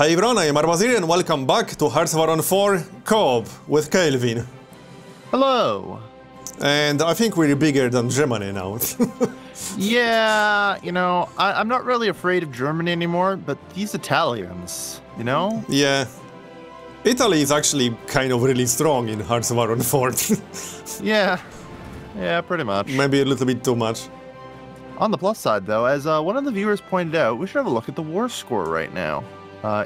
Hi everyone, I am Marbozir and welcome back to Hearts of Iron 4 Co-op with Kelvin. Hello. And I think we're bigger than Germany now. Yeah, you know, I'm not really afraid of Germany anymore, but these Italians, you know? Yeah. Italy is actually kind of really strong in Hearts of Iron 4. Yeah, pretty much. Maybe a little bit too much. On the plus side, though, as one of the viewers pointed out, we should have a look at the war score right now.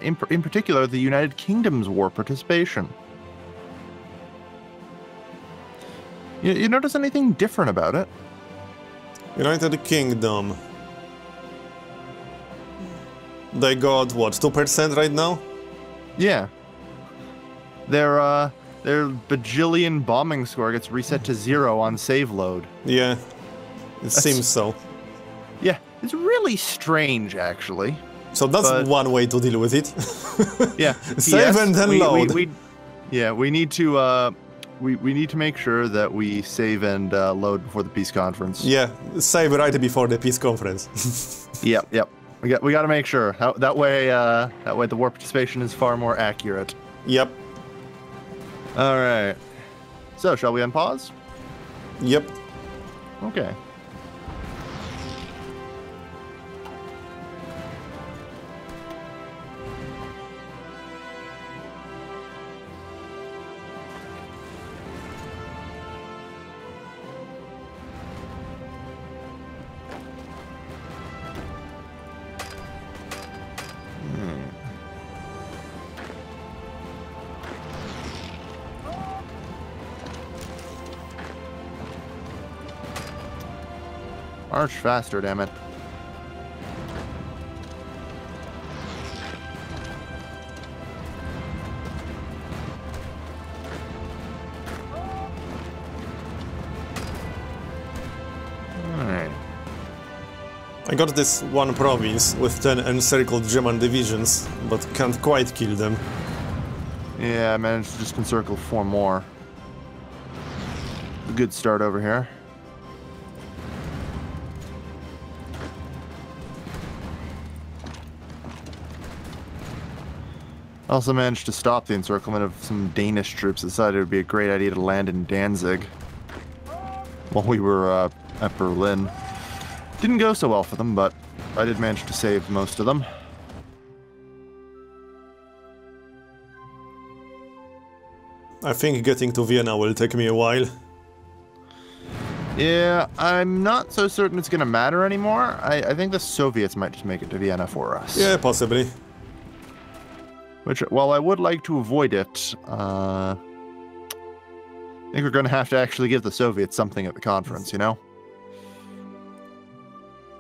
In particular, the United Kingdom's war participation. You notice anything different about it? United Kingdom. They got, what, 2% right now? Yeah. Their bajillion bombing score gets reset to 0 on save load. Yeah, it seems so. Yeah, it's really strange, actually. So that's one way to deal with it. Yeah. Save and then load. We need to we need to make sure that we save and load before the peace conference. Yeah, save right before the peace conference. Yep. We got to make sure. That way the war participation is far more accurate. Yep. All right. So, shall we unpause? Yep. Okay. March faster, damn it. Alright. I got this one province with 10 encircled German divisions, but can't quite kill them. Yeah, I managed to just encircle 4 more. A good start over here. Also managed to stop the encirclement of some Danish troops that decided it would be a great idea to land in Danzig while we were at Berlin. Didn't go so well for them, but I did manage to save most of them. I think getting to Vienna will take me a while. Yeah, I'm not so certain it's going to matter anymore. I think the Soviets might just make it to Vienna for us. Yeah, possibly. Which, while I would like to avoid it, I think we're going to have to actually give the Soviets something at the conference, you know?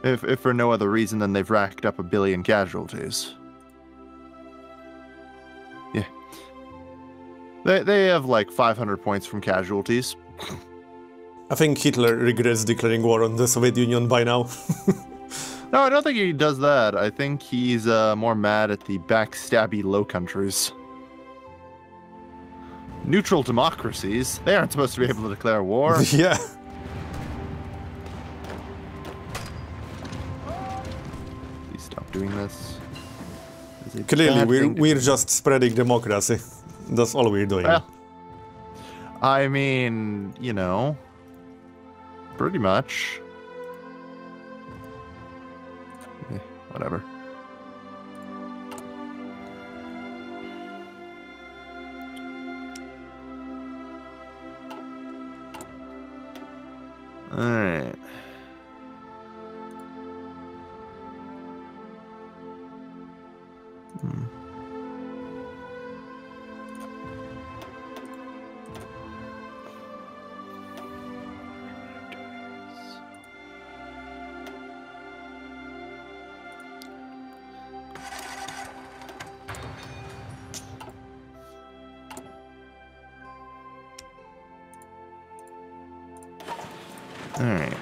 If for no other reason than they've racked up 1 billion casualties. Yeah. They have like 500 points from casualties. I think Hitler regrets declaring war on the Soviet Union by now. No, I don't think he does that. I think he's more mad at the backstabby Low Countries. Neutral democracies? They aren't supposed to be able to declare war. Yeah. Please stop doing this. Clearly, we're just spreading democracy. That's all we're doing. Well, I mean, you know, pretty much. Whatever. All right. All right.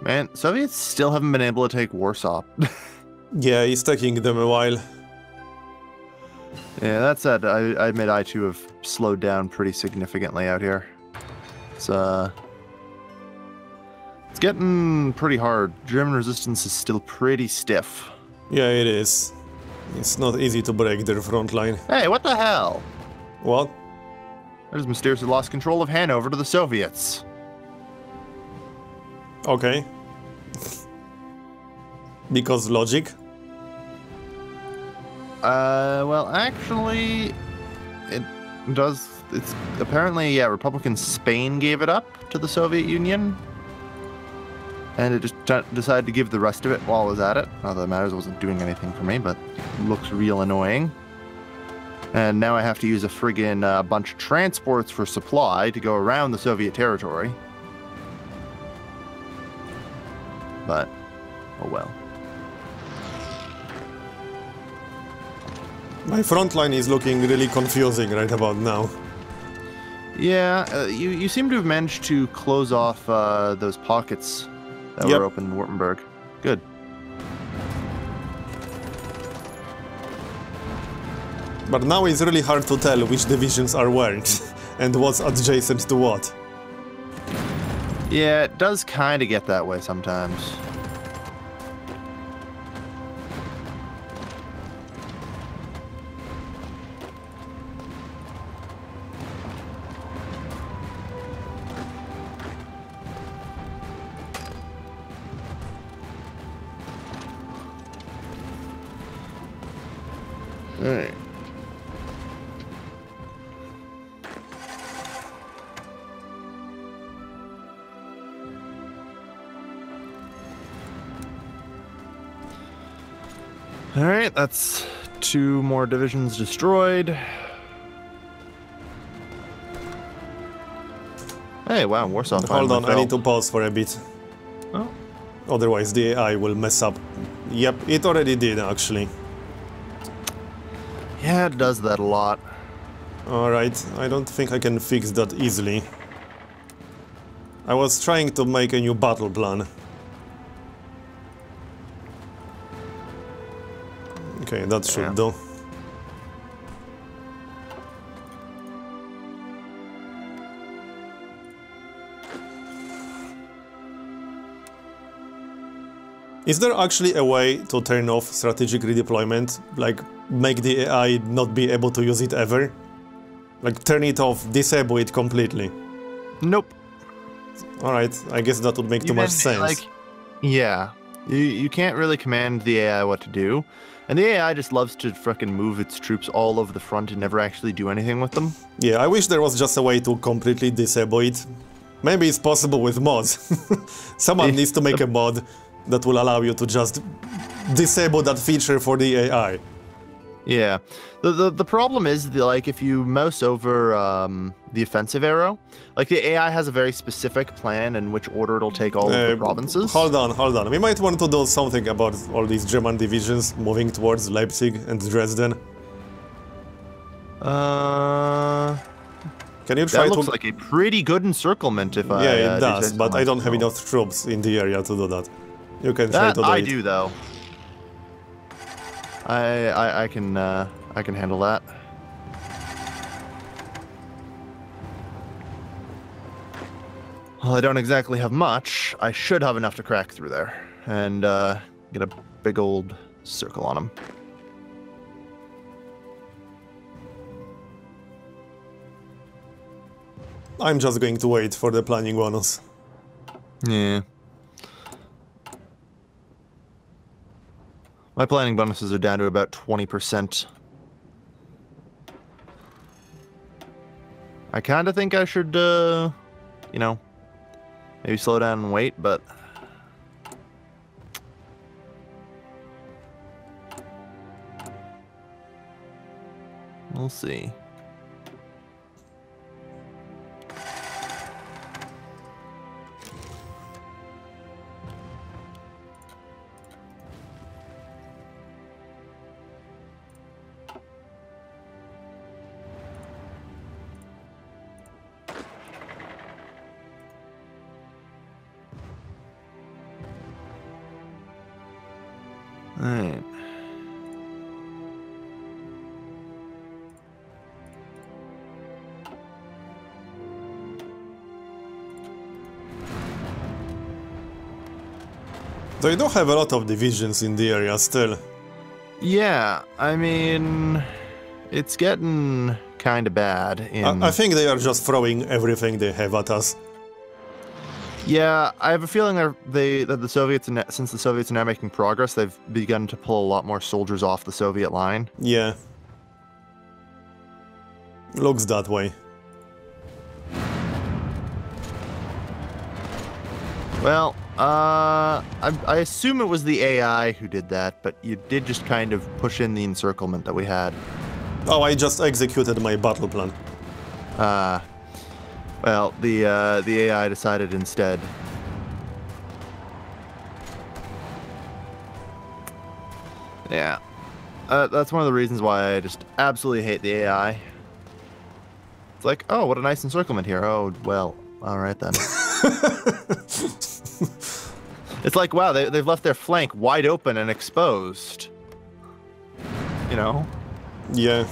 Man, Soviets still haven't been able to take Warsaw. Yeah, it's taking them a while. Yeah, that said, I admit I too have slowed down pretty significantly out here. It's getting pretty hard. German resistance is still pretty stiff. Yeah, it is. It's not easy to break their front line. Hey, what the hell? What? I just mysteriously lost control of Hanover to the Soviets. Okay. Because logic? Well, actually, it does. It's apparently, yeah, Republican Spain gave it up to the Soviet Union. And it just decided to give the rest of it while I was at it. Not that it matters, it wasn't doing anything for me, but it looks real annoying. And now I have to use a friggin' bunch of transports for supply to go around the Soviet territory. But, oh well. My front line is looking really confusing right about now. Yeah, you seem to have managed to close off those pockets that were open in Württemberg. Good. But now it's really hard to tell which divisions are where and what's adjacent to what. Yeah, it does kind of get that way sometimes. Alright. Alright, that's 2 more divisions destroyed. Hey, wow, Warsaw finally Hold on, fell. I need to pause for a bit. Oh. Otherwise the AI will mess up. Yep, it already did actually. Yeah, it does that a lot. Alright, I don't think I can fix that easily. I was trying to make a new battle plan. Okay, that should do. Is there actually a way to turn off strategic redeployment? Like, make the AI not be able to use it ever? Like, turn it off, disable it completely? Nope. Alright, I guess that would make too much sense. Like, yeah. You can't really command the AI what to do. And the AI just loves to frickin' move its troops all over the front and never actually do anything with them. Yeah, I wish there was just a way to completely disable it. Maybe it's possible with mods. Someone needs to make a mod that will allow you to just disable that feature for the AI. Yeah. The problem is, like, if you mouse over the offensive arrow, like, the AI has a very specific plan in which order it'll take all of the provinces. Hold on. We might want to do something about all these German divisions moving towards Leipzig and Dresden. Can you try that looks like a pretty good encirclement if I... Yeah, it does, but I don't have enough troops in the area to do that. You can try to do it. I do, though. I can handle that. Well, I don't exactly have much. I should have enough to crack through there and get a big old circle on him. I'm just going to wait for the planning bonus. Yeah. My planning bonuses are down to about 20%. I kind of think I should, you know, maybe slow down and wait, but... we'll see. Alright. They do have a lot of divisions in the area still. Yeah, I mean, it's getting kind of bad in... I think they are just throwing everything they have at us. Yeah, I have a feeling that the Soviets, since the Soviets are now making progress, they've begun to pull a lot more soldiers off the Soviet line. Yeah. Looks that way. Well, I assume it was the AI who did that, but you did just kind of push in the encirclement that we had. Oh, I just executed my battle plan. Well, the AI decided instead. Yeah. That's one of the reasons why I just absolutely hate the AI. It's like, oh, what a nice encirclement here. Oh, well, alright then. It's like, wow, they've left their flank wide open and exposed. You know? Yeah.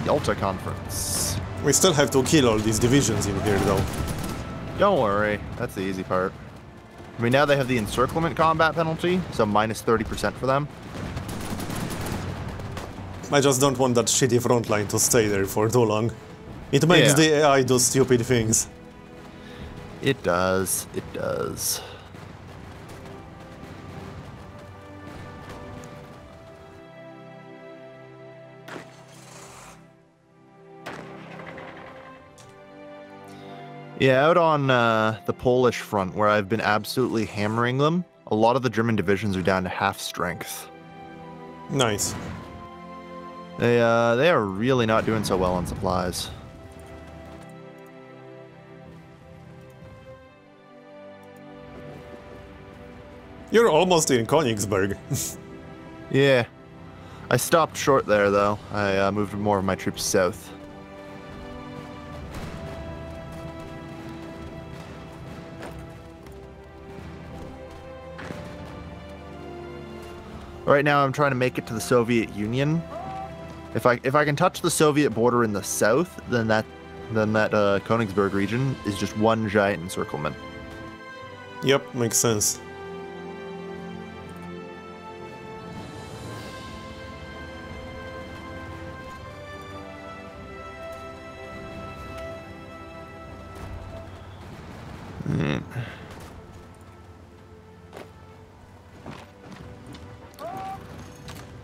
Yalta Conference. We still have to kill all these divisions in here, though. Don't worry, that's the easy part. I mean, now they have the encirclement combat penalty, so minus 30% for them. I just don't want that shitty front line to stay there for too long. It makes the AI do stupid things. It does. It does. Yeah, out on the Polish front, where I've been absolutely hammering them, a lot of the German divisions are down to half strength. Nice. They are really not doing so well on supplies. You're almost in Königsberg. Yeah. I stopped short there, though. I moved more of my troops south. Right now, I'm trying to make it to the Soviet Union. If I can touch the Soviet border in the south, then that Königsberg region is just one giant encirclement. Yep, makes sense.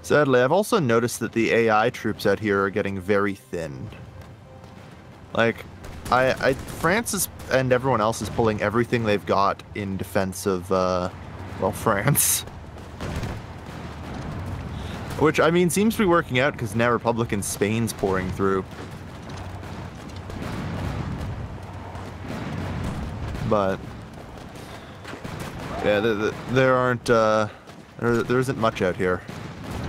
Sadly, I've also noticed that the AI troops out here are getting very thin. Like, France and everyone else is pulling everything they've got in defense of, well, France. Which, I mean, seems to be working out because now Republican Spain's pouring through. But, yeah, there aren't, there isn't much out here.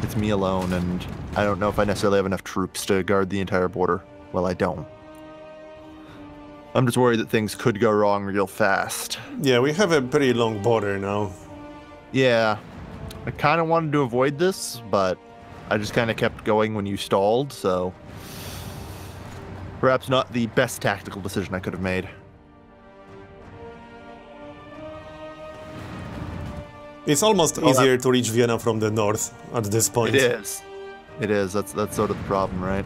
It's me alone, and I don't know if I necessarily have enough troops to guard the entire border. Well, I don't. I'm just worried that things could go wrong real fast. Yeah, we have a pretty long border now. Yeah. I kind of wanted to avoid this, but I just kind of kept going when you stalled, so... Perhaps not the best tactical decision I could have made. It's almost easier to reach Vienna from the north at this point. It is. It is. That's sort of the problem, right?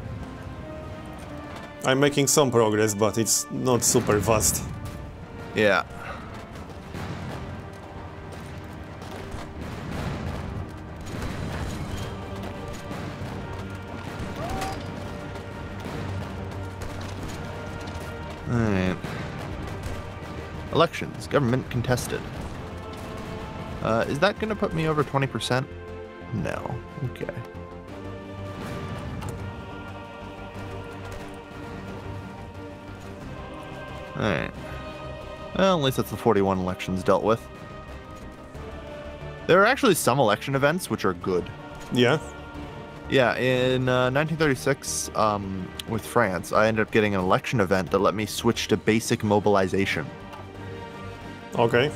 I'm making some progress, but it's not super fast. Yeah. Alright. Elections. Government contested. Is that going to put me over 20%? No. Okay. Alright. Well, at least that's the 41 elections dealt with. There are actually some election events which are good. Yeah. Yeah, in 1936, with France, I ended up getting an election event that let me switch to basic mobilization. Okay.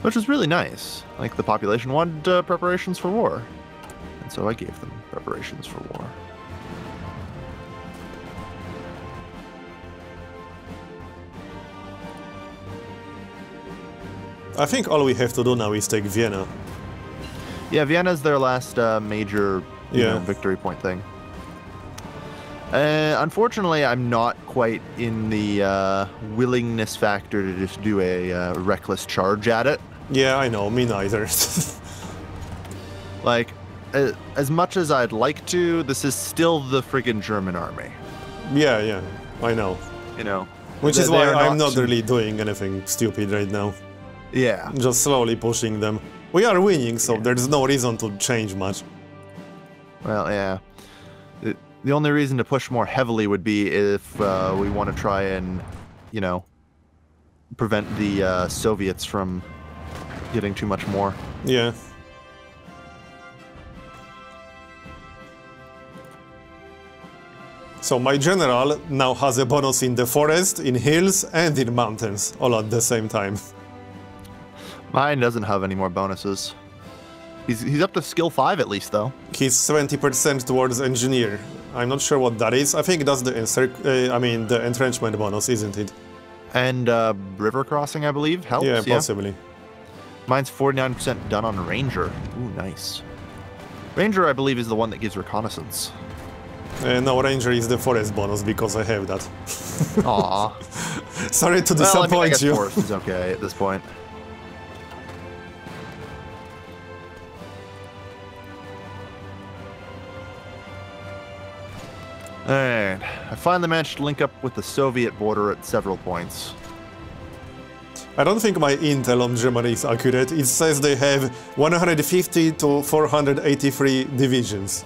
Which was really nice. Like, the population wanted preparations for war. And so I gave them preparations for war. I think all we have to do now is take Vienna. Yeah, Vienna's their last major victory point thing. Unfortunately, I'm not quite in the willingness factor to just do a reckless charge at it. Yeah, I know, me neither. Like, as much as I'd like to, this is still the friggin' German army. Yeah, I know. You know? Which is why I'm not really doing anything stupid right now. Yeah. Just slowly pushing them. We are winning, so there's no reason to change much. Well, yeah. The only reason to push more heavily would be if we want to try and, you know, prevent the Soviets from getting too much more. Yeah. So my general now has a bonus in the forest, in hills, and in mountains, all at the same time. Mine doesn't have any more bonuses. He's up to skill 5 at least, though. He's 70% towards engineer. I'm not sure what that is. I think that's the the entrenchment bonus, isn't it? And river crossing, I believe, helps. Yeah, possibly. Mine's 49% done on ranger. Ooh, nice. Ranger, I believe, is the one that gives reconnaissance. No, ranger is the forest bonus because I have that. Aww. Sorry to disappoint I guess you. forest is okay at this point. Alright, I finally managed to link up with the Soviet border at several points. I don't think my intel on Germany is accurate. It says they have 150 to 483 divisions.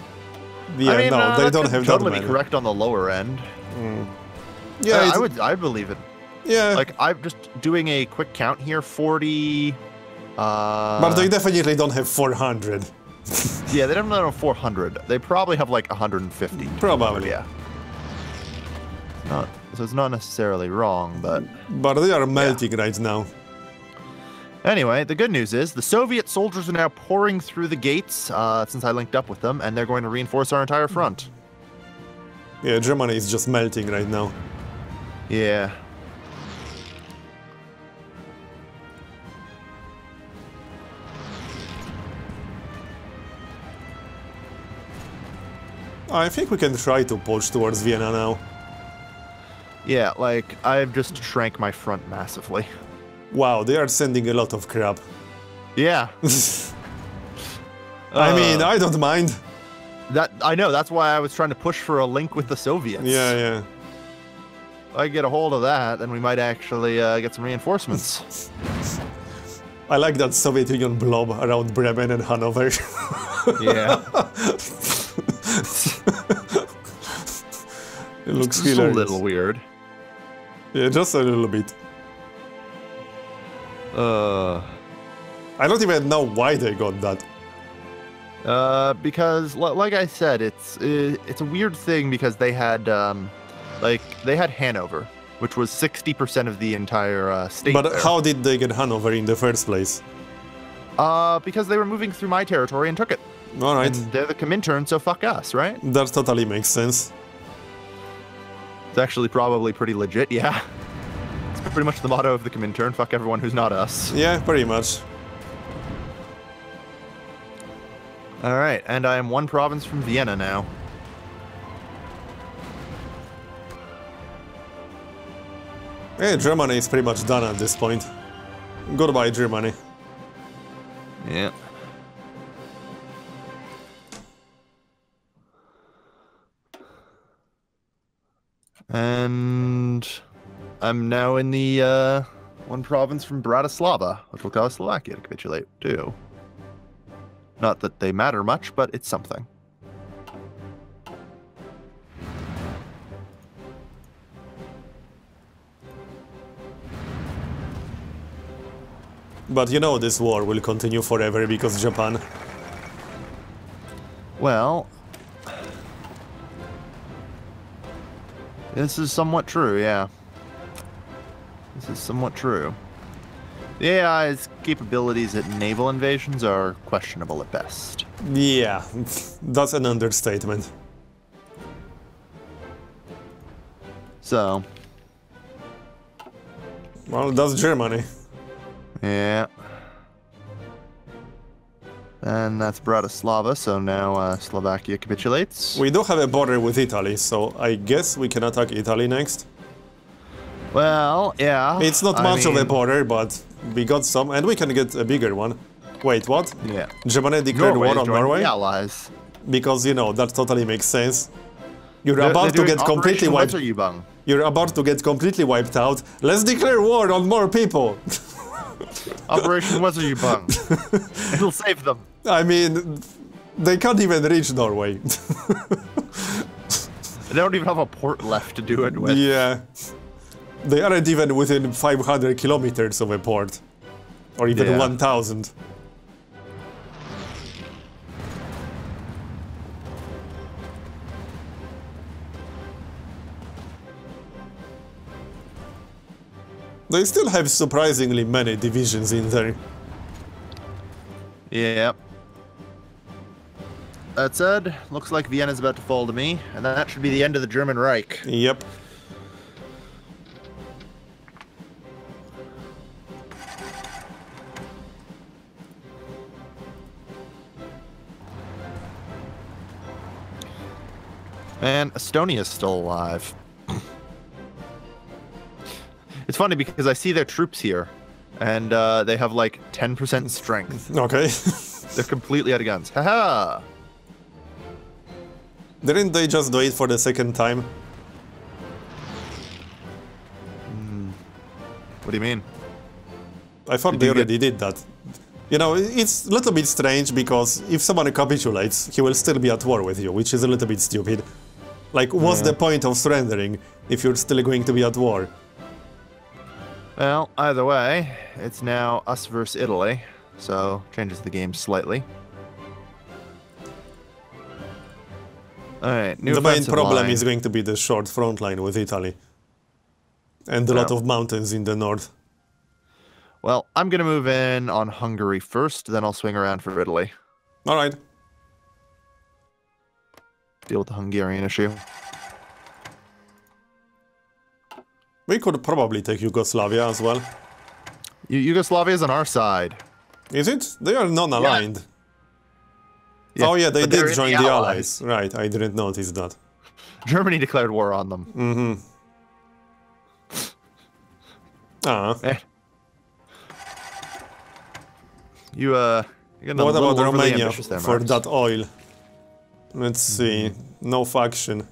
Yeah, I mean, no, they don't have that totally many. be correct on the lower end. Yeah, I believe it. Yeah. Like, I'm just doing a quick count here, 40... But they definitely don't have 400. Yeah, they don't have 400. They probably have like 150. Probably. Yeah. So it's not necessarily wrong, but... But they are melting right now. Anyway, the good news is the Soviet soldiers are now pouring through the gates since I linked up with them, and they're going to reinforce our entire front. Yeah, Germany is just melting right now. Yeah. I think we can try to push towards Vienna now. Yeah, like, I've just shrank my front massively. Wow, they are sending a lot of crap. Yeah. I mean, I don't mind. I know, that's why I was trying to push for a link with the Soviets. Yeah. If I get a hold of that, then we might actually get some reinforcements. I like that Soviet Union blob around Bremen and Hanover. Yeah. It looks just hilarious. a little weird. Yeah, just a little bit. I don't even know why they got that. Because, like I said, it's a weird thing because they had, they had Hanover, which was 60% of the entire state. But there. how did they get Hanover in the first place? Because they were moving through my territory and took it. All right. And they're the Comintern, so fuck us, right? That totally makes sense. It's actually probably pretty legit, yeah. It's pretty much the motto of the Comintern, fuck everyone who's not us. Yeah, pretty much. Alright, and I am one province from Vienna now. Yeah, Germany is pretty much done at this point. Goodbye, Germany. Yeah. And I'm now in the one province from Bratislava, which will cause Slovakia to capitulate too. Not that they matter much, but it's something. But you know this war will continue forever because Japan. Well, this is somewhat true, yeah. This is somewhat true. The AI's capabilities at naval invasions are questionable at best. Yeah, that's an understatement. So. Well, that's Germany. Yeah. And that's Bratislava, so now Slovakia capitulates. We do have a border with Italy, so I guess we can attack Italy next. Well, yeah. It's not much of a border, but we got some, and we can get a bigger one. Wait, what? Yeah. Germany declared war on Norway? The Allies. Because, you know, that totally makes sense. You're about to get completely wiped. You're about to get completely wiped out. Let's declare war on more people. Operation Weserubang. It'll save them. I mean, they can't even reach Norway. They don't even have a port left to do it with. Yeah. They aren't even within 500 kilometers of a port. Or even 1,000. They still have surprisingly many divisions in there. Yep. That said, looks like Vienna's about to fall to me, and that should be the end of the German Reich. Yep. And Estonia's still alive. It's funny because I see their troops here, and they have like 10% strength. Okay. They're completely out of guns. Haha! Didn't they just do it for the second time? What do you mean? I thought they already did that. You know, it's a little bit strange because if someone capitulates, he will still be at war with you, which is a little bit stupid. Like, what's the point of surrendering if you're still going to be at war? Well, either way, it's now us versus Italy, so changes the game slightly. Alright, new The main offensive problem line. is going to be the short front line with Italy. And a lot of mountains in the north. Well, I'm going to move in on Hungary first, then I'll swing around for Italy. Alright. Deal with the Hungarian issue. We could probably take Yugoslavia as well. Yugoslavia's on our side. Is it? They are non-aligned. Yeah, oh yeah, they did join the Allies. Allies. Right, I didn't notice that. Germany declared war on them. Mm-hmm. You're getting What about overly Romania ambitious there, for Marks. that oil? Let's see. No faction.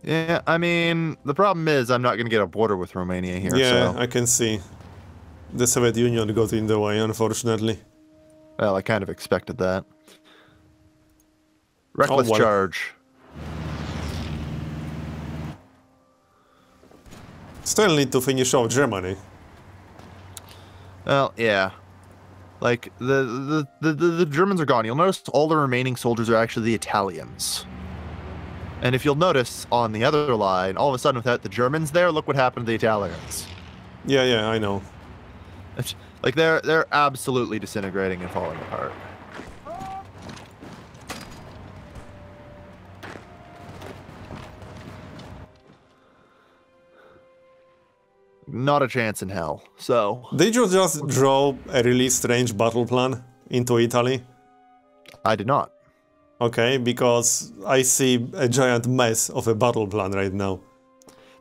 Yeah, I mean, the problem is I'm not going to get a border with Romania here. Yeah, so. I can see. The Soviet Union got in the way, unfortunately. Well, I kind of expected that. Reckless charge. Still need to finish off Germany. Well, yeah. Like, the Germans are gone. You'll notice all the remaining soldiers are actually the Italians. And if you'll notice, on the other line, all of a sudden without the Germans there, look what happened to the Italians. Yeah, I know. Like, they're absolutely disintegrating and falling apart. Not a chance in hell. So... Did you just draw a really strange battle plan into Italy? I did not. Okay, because I see a giant mess of a battle plan right now.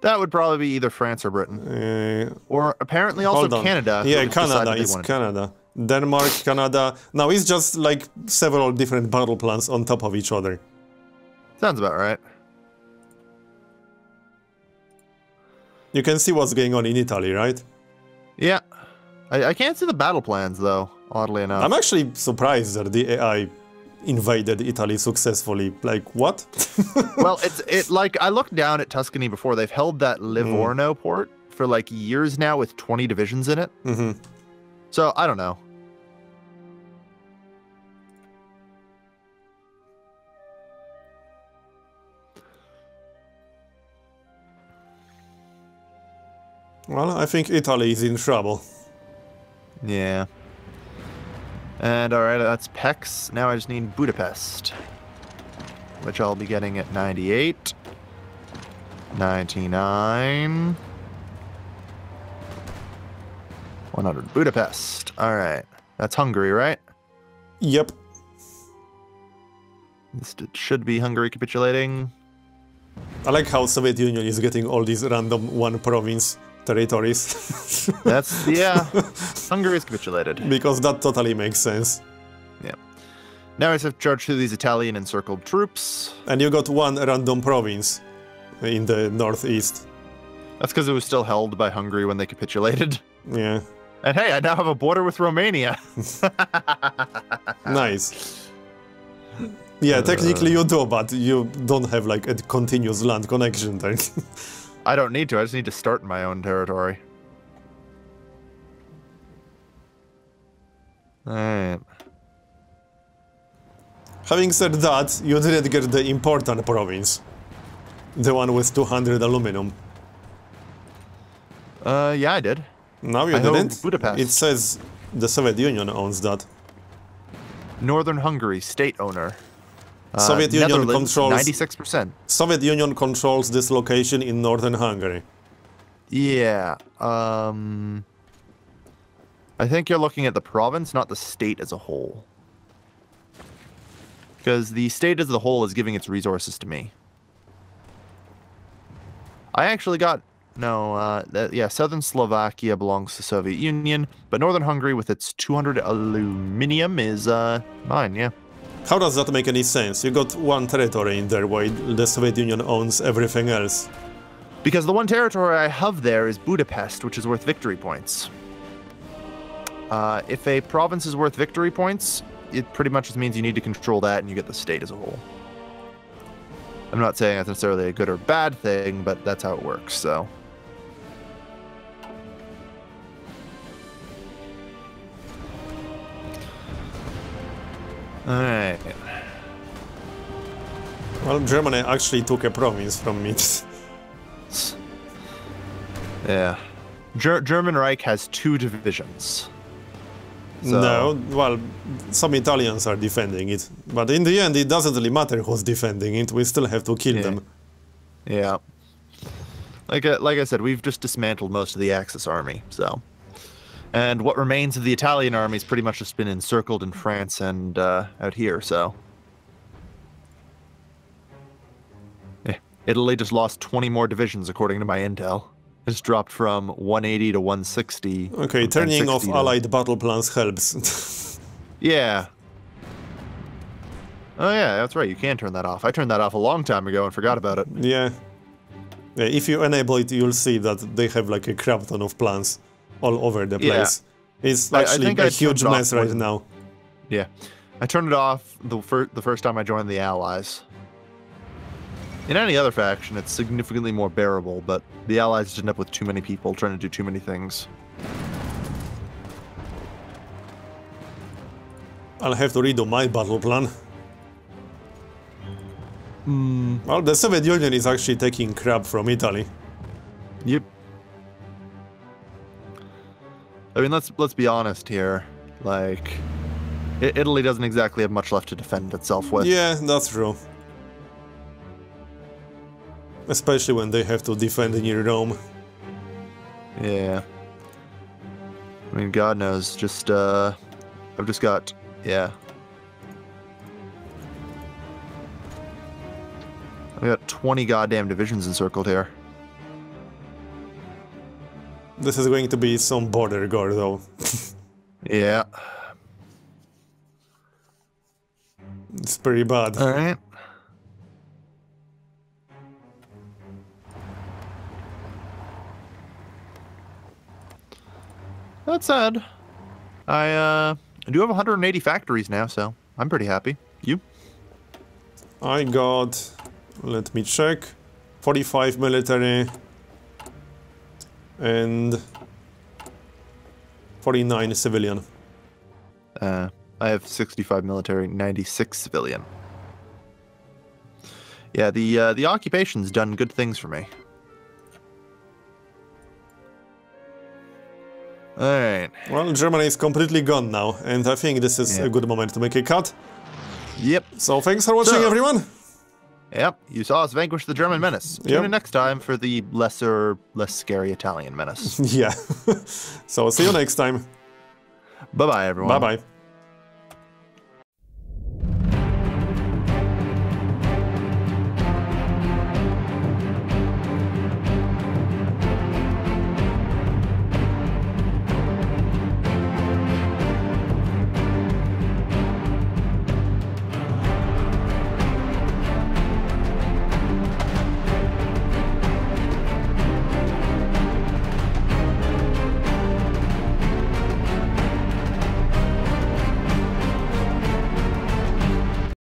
That would probably be either France or Britain. Or apparently also Canada. Yeah, Canada is Canada. Denmark, Canada. Now it's just like several different battle plans on top of each other. Sounds about right. You can see what's going on in Italy, right? Yeah. I can't see the battle plans, though, oddly enough. I'm actually surprised that the AI invaded Italy successfully. Like, what? Well, like, I looked down at Tuscany before. They've held that Livorno port for, like, years now with 20 divisions in it. Mm-hmm. So, I don't know. Well, I think Italy is in trouble. Yeah. And alright, that's Pex. Now I just need Budapest, which I'll be getting at 98, 99, 100. Budapest. Alright. That's Hungary, right? Yep. This should be Hungary capitulating. I like how Soviet Union is getting all these random one province territories. That's, yeah. Hungary is capitulated. Because that totally makes sense. Yeah. Now I just have to charge through these Italian encircled troops. And you got one random province in the northeast. That's because it was still held by Hungary when they capitulated. Yeah. And hey, I now have a border with Romania. Nice. Yeah, technically you do, but you don't have like a continuous land connection there. I don't need to, I just need to start in my own territory. Alright. Having said that, you didn't get the important province. The one with 200 aluminum. Yeah, I did. No, you I own didn't? Budapest. It says the Soviet Union owns that. Northern Hungary, state owner. Soviet Union Netherlands, controls 96%. Soviet Union controls this location in northern Hungary. Yeah. I think you're looking at the province, not the state as a whole. Because the state as a whole is giving its resources to me. I actually got... No, yeah, southern Slovakia belongs to Soviet Union, but northern Hungary with its 200 aluminium is mine, yeah. How does that make any sense? You got one territory in there while the Soviet Union owns everything else. Because the one territory I have there is Budapest, which is worth victory points. If a province is worth victory points, it pretty much just means you need to control that and you get the state as a whole. I'm not saying that's necessarily a good or bad thing, but that's how it works, so... Alright. Well, Germany actually took a province from me. Yeah. German Reich has 2 divisions. So. No, well, some Italians are defending it. But in the end, it doesn't really matter who's defending it, we still have to kill them. Yeah. Like I said, we've just dismantled most of the Axis army, so... And what remains of the Italian army has pretty much just been encircled in France and out here, so... Yeah. Italy just lost 20 more divisions, according to my intel. It's dropped from 180 to 160. Okay, turning off Allied battle plans helps. Yeah. Oh yeah, that's right, you can turn that off. I turned that off a long time ago and forgot about it. Yeah. Yeah, if you enable it, you'll see that they have like a crap ton of plans all over the place. Yeah. It's actually a huge mess right now. Yeah. I turned it off the first time I joined the Allies. In any other faction, it's significantly more bearable, but the Allies just end up with too many people trying to do too many things. I'll have to redo my battle plan. Well, the Soviet Union is actually taking crap from Italy. Yep. I mean, let's be honest here. Like, Italy doesn't exactly have much left to defend itself with. Yeah, that's true. Especially when they have to defend near Rome. Yeah. I mean, God knows, just, I've just got, yeah. I've got 20 goddamn divisions encircled here. This is going to be some border guard, though. Yeah. It's pretty bad. Alright. That said, I do have 180 factories now, so I'm pretty happy. You? I got, let me check, 45 military and 49 civilian. I have 65 military, 96 civilian. Yeah, the occupation's done good things for me. Alright. Well, Germany is completely gone now, and I think this is a good moment to make a cut. Yep. So thanks for watching, everyone. Yep, you saw us vanquish the German menace. Tune in next time for the less scary Italian menace. Yeah. So see you next time. Bye-bye, everyone. Bye-bye.